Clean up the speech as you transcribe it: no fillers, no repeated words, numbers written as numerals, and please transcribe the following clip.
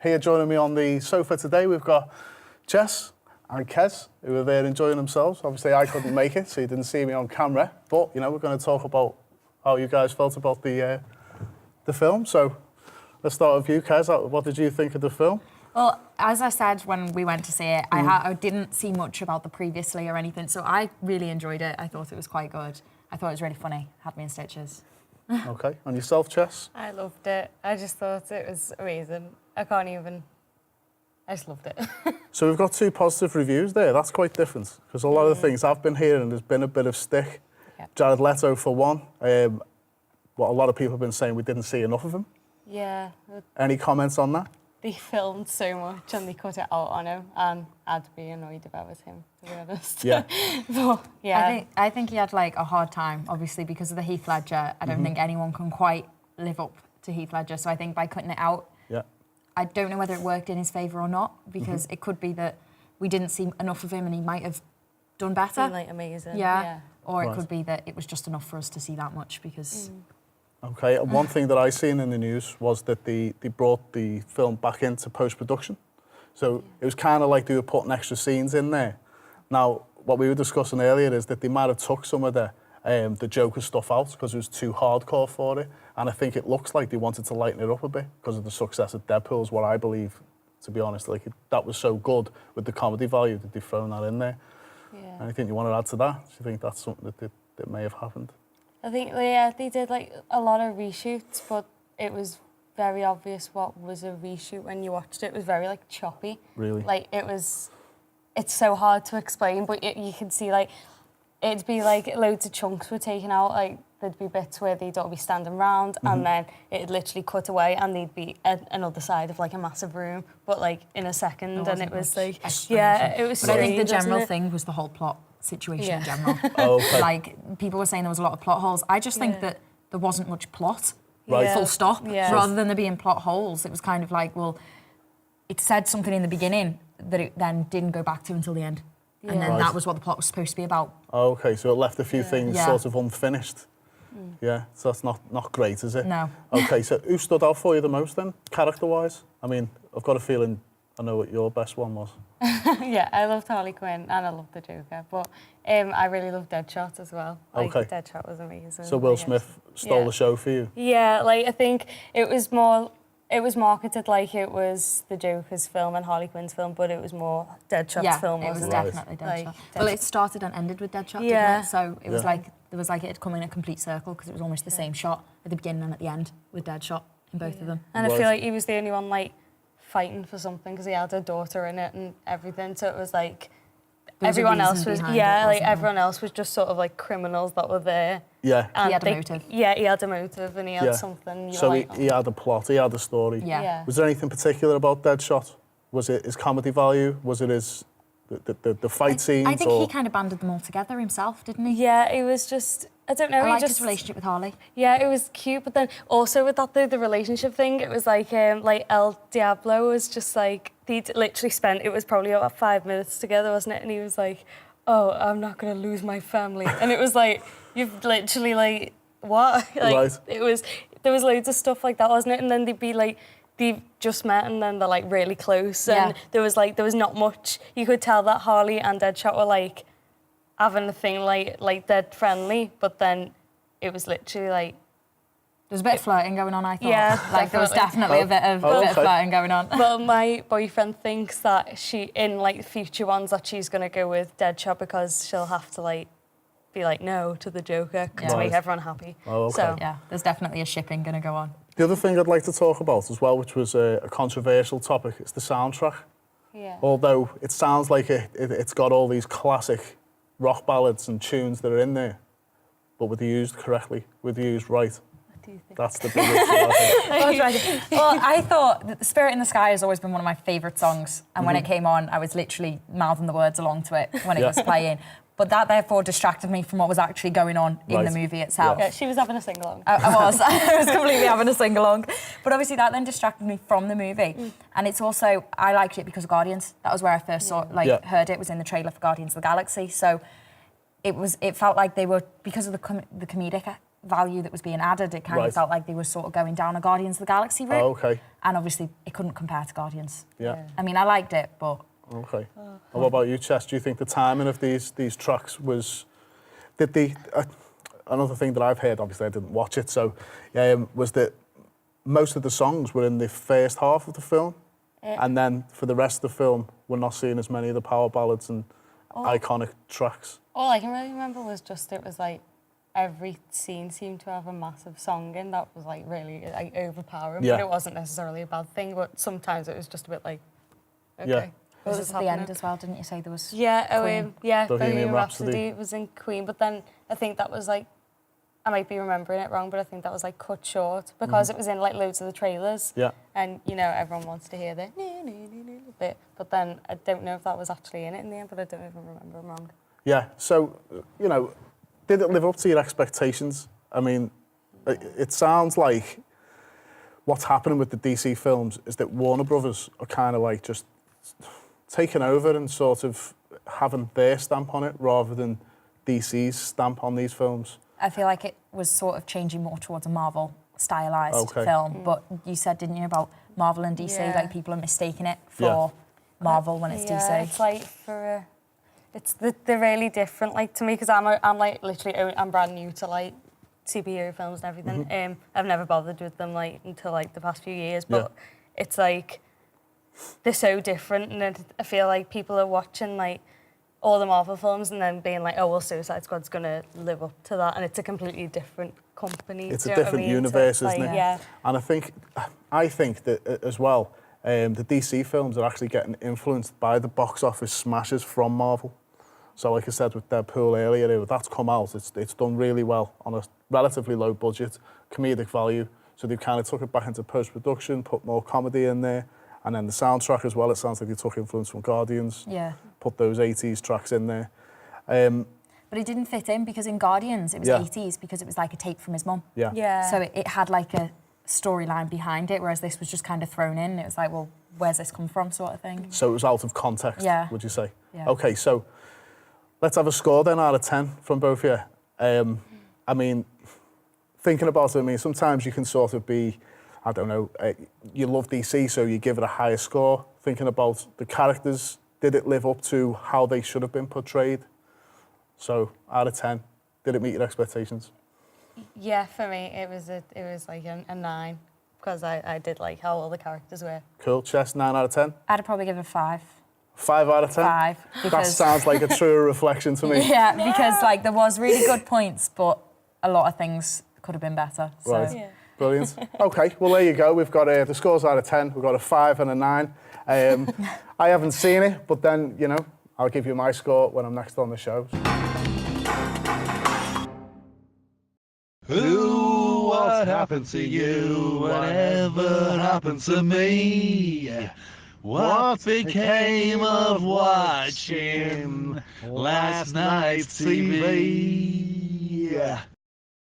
Here joining me on the sofa today, we've got Jess and Kez, who are there enjoying themselves. Obviously, I couldn't make it, so you didn't see me on camera. But, you know, we're going to talk about how you guys felt about the film. So let's start with you, Kez. What did you think of the film? Well, as I said when we went to see it, I didn't see much about the previously or anything, so I really enjoyed it. I thought it was quite good. I thought it was really funny. Had me in stitches. Okay, and yourself, Jess? I loved it. I just thought it was amazing. I just loved it. So we've got 2 positive reviews there. That's quite different, because a lot of the things I've been hearing, there's been a bit of stick. Yep. Jared Leto, for one. What a lot of people have been saying, we didn't see enough of him. Yeah. Any comments on that? They filmed so much and they cut it out on him, and I'd be annoyed if I was him, to be honest. Yeah. But, yeah. I think he had like a hard time, obviously, because of the Heath Ledger. I don't think anyone can quite live up to Heath Ledger, so I think by cutting it out, I don't know whether it worked in his favour or not, because it could be that we didn't see enough of him and he might have done better. Been, like, amazing. Yeah. Or it Right. could be that it was just enough for us to see that much, because... Okay, and one thing that I seen in the news was that they brought the film back into post-production. So it was kind of like they were putting extra scenes in there. Now, what we were discussing earlier is that they might have took some of the Joker stuff out because it was too hardcore for it. And I think it looks like they wanted to lighten it up a bit because of the success of Deadpool, is what I believe, to be honest. Like, that was so good with the comedy value that they've thrown that in there. Yeah. Anything you want to add to that? Do you think that's something that may have happened? I think, yeah, they did, like, a lot of reshoots, but it was very obvious what was a reshoot when you watched it. It was very, like, choppy. Really? Like, it's so hard to explain, but you could see, like, it'd be, like, loads of chunks were taken out. Like, there'd be bits where they'd all be standing round, and then it'd literally cut away, and they'd be at another side of, like, a massive room, but, like, in a second, and it was, like, yeah, it was But I think the strange, general wasn't it? thing was the whole plot situation in Yeah. general. Oh, okay. Like, people were saying there was a lot of plot holes. I just think that there wasn't much plot, Right. full stop. Yeah. Rather than there being plot holes, it was kind of like, well, it said something in the beginning that it then didn't go back to until the end. And then Right. that was what the plot was supposed to be about. Oh, okay, so it left a few things Yeah. sort of unfinished. Yeah, so that's not great, is it? No. Okay, so who stood out for you the most then, character-wise? I mean, I've got a feeling I know what your best one was. Yeah, I loved Harley Quinn and I loved the Joker, but I really loved Deadshot as well. Like, Okay. Deadshot was amazing. So Will I guess. Smith stole the show for you? Yeah, like, I think it was marketed like it was the Joker's film and Harley Quinn's film, but it was more Deadshot's film, it was wasn't Right. definitely Deadshot. Like, Well, it started and ended with Deadshot, Yeah. didn't it? So it was Yeah. like, there was like it had come in a complete circle, because it was almost the same shot at the beginning and at the end with Deadshot in both of them. And I Right. feel like he was the only one, like, fighting for something because he had a daughter in it and everything, so it was like There was a everyone else reason was, behind yeah, it, like wasn't there? everyone else was just sort of like criminals that were there. Yeah. And He had a motive. Yeah, he had a motive and he had Yeah. something. So Like, he had a plot, he had a story. Yeah. Was there anything particular about Deadshot? Was it his comedy value? Was it his the fight scenes? I think or... he kind of banded them all together himself, didn't he? Yeah, it was just, I don't know. I he liked just, his relationship with Harley. Yeah, it was cute, but then also with that the relationship thing, it was like El Diablo was just like, they'd literally spent, it was probably about 5 minutes together, wasn't it? And he was like, oh, I'm not going to lose my family. And it was like, you've literally like, what? Like, Right. There was loads of stuff like that, wasn't it? And then they'd be like, they've just met and then they're like really close. Yeah. And there was not much, you could tell that Harley and Deadshot were like having a thing like they're friendly, but then it was literally like, There was a bit of flirting going on, I thought. Yeah, Like, there was definitely a bit of okay. flirting going on. well, my boyfriend thinks that she, in like future ones, that she's going to go with Deadshot because she'll have to like be like no to the Joker to Right. make everyone happy. Oh, okay. So Yeah, there's definitely a shipping going to go on. The other thing I'd like to talk about as well, which was a controversial topic, is the soundtrack. yeah. Although it sounds like it's got all these classic rock ballads and tunes that are in there, but were they used correctly? Were they used right? What do you think? That's the big issue, I think. Well, I thought that Spirit in the Sky has always been one of my favourite songs. And when it came on, I was literally mouthing the words along to it when it Yeah. was playing. But that therefore distracted me from what was actually going on in Right. the movie itself. Yeah, she was having a sing-along. I was. I was completely having a sing-along. But obviously that then distracted me from the movie. And it's also, I liked it because of Guardians. That was where I first heard it, was in the trailer for Guardians of the Galaxy. So it felt like they were, because of the comedic value that was being added. It kind Right. of felt like they were sort of going down a Guardians of the Galaxy route. Oh, okay. And obviously, it couldn't compare to Guardians. Yeah. I mean, I liked it, but... Okay. And what about you, Chess? Do you think the timing of these tracks was... Did the... another thing that I've heard, obviously I didn't watch it, so was that most of the songs were in the first half of the film, and then for the rest of the film, we're not seeing as many of the power ballads and iconic tracks. All I can really remember was just it was like every scene seemed to have a massive song in that was like really like overpowering, Yeah. but it wasn't necessarily a bad thing, but sometimes it was just a bit like, okay. Yeah. It was this at the happening? end as well, didn't you say there was... Yeah, Queen? Bohemian Bohemian Rhapsody. Rhapsody was in Queen, but then I think that was like, I might be remembering it wrong, but I think that was like cut short because it was in like loads of the trailers. Yeah. And you know everyone wants to hear the bit, but then I don't know if that was actually in it in the end, but I don't even remember I'm wrong. Yeah, so, you know, did it live up to your expectations? I mean, it sounds like what's happening with the DC films is that Warner Brothers are kind of like just taking over and sort of having their stamp on it rather than DC's stamp on these films. I feel like it was sort of changing more towards a Marvel stylized film, but you said, didn't you, about Marvel and DC, Yeah. like people are mistaking it for Marvel when it's Yeah, DC. it's like they're really different, like to me, because I'm like literally I'm brand new to like superhero films and everything. I've never bothered with them like until like the past few years, but it's like they're so different, and I feel like people are watching like all the Marvel films and then being like, oh well, Suicide Squad's gonna live up to that, and it's a completely different company. It's do a you know what I different mean? universe, So it's isn't like, it? Yeah. And I think that as well, the DC films are actually getting influenced by the box office smashes from Marvel. So like I said with Deadpool earlier, that's come out, it's done really well on a relatively low budget, comedic value. So they've kind of took it back into post-production, put more comedy in there. And then the soundtrack as well, it sounds like they took influence from Guardians, put those 80s tracks in there. But it didn't fit in because in Guardians it was 80s because it was like a tape from his mum. Yeah. So it had like a storyline behind it, whereas this was just kind of thrown in. It was like, well, where's this come from sort of thing. So it was out of context, would you say? Yeah. Okay, so let's have a score then out of 10 from both of you. I mean, thinking about it, I mean, sometimes you can sort of be, I don't know, you love DC, so you give it a higher score. Thinking about the characters, did it live up to how they should have been portrayed? So, out of 10, did it meet your expectations? Yeah, for me, it was like a 9 because I did like how all the characters were. Cool. Chess, 9 out of 10? I'd probably give it a 5. 5 out of 10? 5. That Because, sounds like a true reflection to me. yeah, because like there was really good points, but a lot of things could have been better. So. Right. Yeah. Brilliant. Okay, well, there you go. We've got the scores out of 10. We've got a 5 and a 9. I haven't seen it, but then, you know, I'll give you my score when I'm next on the show. Ooh, what happened to you? Whatever happened to me? What became of watching last night's TV?